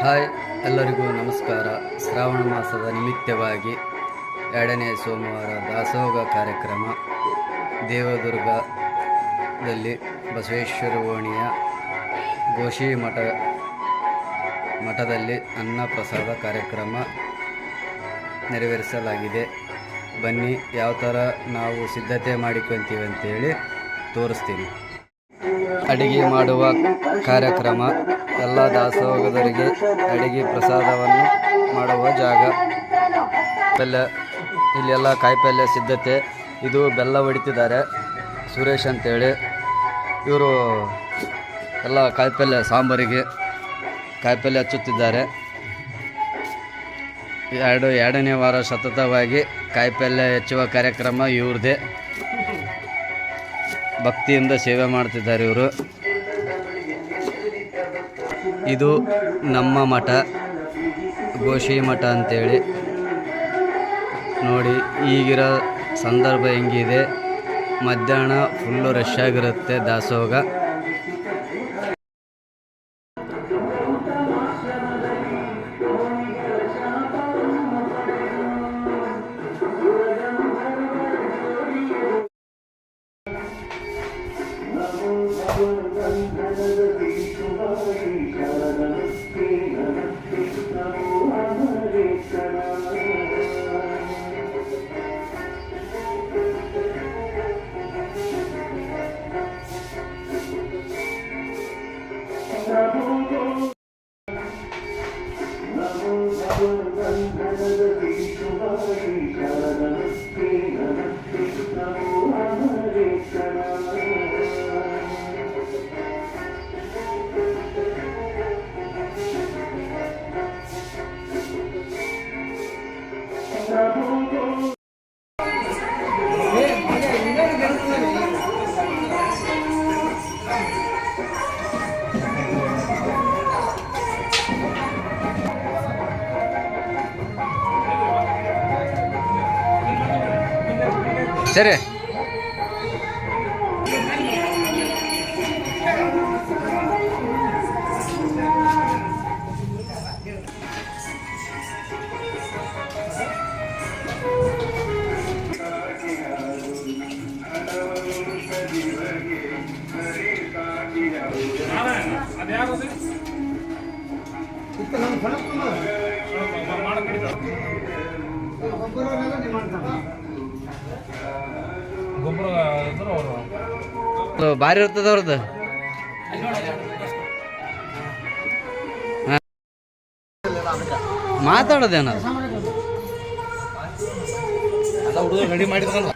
Hi, ಎಲ್ಲರಿಗೂ ನಮಸ್ಕಾರ. ಶ್ರಾವಣ ಮಾಸದ ನಿಮಿತ್ತವಾಗಿ 2ನೇ ಸೋಮವಾರ ದಾಸೋಹ ಕಾರ್ಯಕ್ರಮ ದೇವದುರ್ಗದಲ್ಲಿ ಬಸವೇಶ್ವರ ಓಣಿಯ ಗೋಶಿ ಮಠದಲ್ಲಿ ಅನ್ನಪ್ರಸಾದ ಕಾರ್ಯಕ್ರಮ ನೆರವೇರಿಸಲಾಗಿದೆ. ಬನ್ನಿ, ಯಾವ ಥರ ನಾವು ಸಿದ್ಧತೆ ಮಾಡಿಕೊಳ್ತೀವಿ ಅಂತೇಳಿ ತೋರಿಸ್ತೀನಿ. ಅಡಿಗೆ ಮಾಡುವ ಕಾರ್ಯಕ್ರಮ, ಎಲ್ಲ ದಾಸೋಹದವರಿಗೆ ಅಡಿಗೆ ಪ್ರಸಾದವನ್ನು ಮಾಡುವ ಜಾಗ. ಇಲ್ಲೆಲ್ಲ ಕಾಯಿಪಲ್ಯ ಸಿದ್ಧತೆ. ಇದು ಬೆಲ್ಲ ಹೊಡಿತಿದ್ದಾರೆ ಸುರೇಶ್ ಅಂತೇಳಿ. ಇವರು ಎಲ್ಲ ಕಾಯಿಪಲ್ಯ ಸಾಂಬಾರಿಗೆ ಕಾಯಿಪಲ್ಯ ಹಚ್ಚುತ್ತಿದ್ದಾರೆ. 2ನೇ ವಾರ ಸತತವಾಗಿ ಕಾಯಿಪಲ್ಯ ಹೆಚ್ಚುವ ಕಾರ್ಯಕ್ರಮ ಇವ್ರದ್ದೇ. ಭಕ್ತಿಯಿಂದ ಸೇವೆ ಮಾಡ್ತಿದ್ದಾರೆ ಇವರು. ಇದು ನಮ್ಮ ಮಠ, ಗೋಶಿ ಮಠ ಅಂತೇಳಿ. ನೋಡಿ, ಈಗಿರೋ ಸಂದರ್ಭ ಹೆಂಗಿದೆ. ಮಧ್ಯಾಹ್ನ ಫುಲ್ಲು ರಶ್ ಆಗಿರುತ್ತೆ ದಾಸೋಹ. ಸರಿ, ಭಾರಿ ಇರ್ತದ ಅವ್ರದ್ದು. ಮಾತಾಡೋದೇನದು ರೆಡಿ ಮಾಡಿದ್ರಲ್ಲ.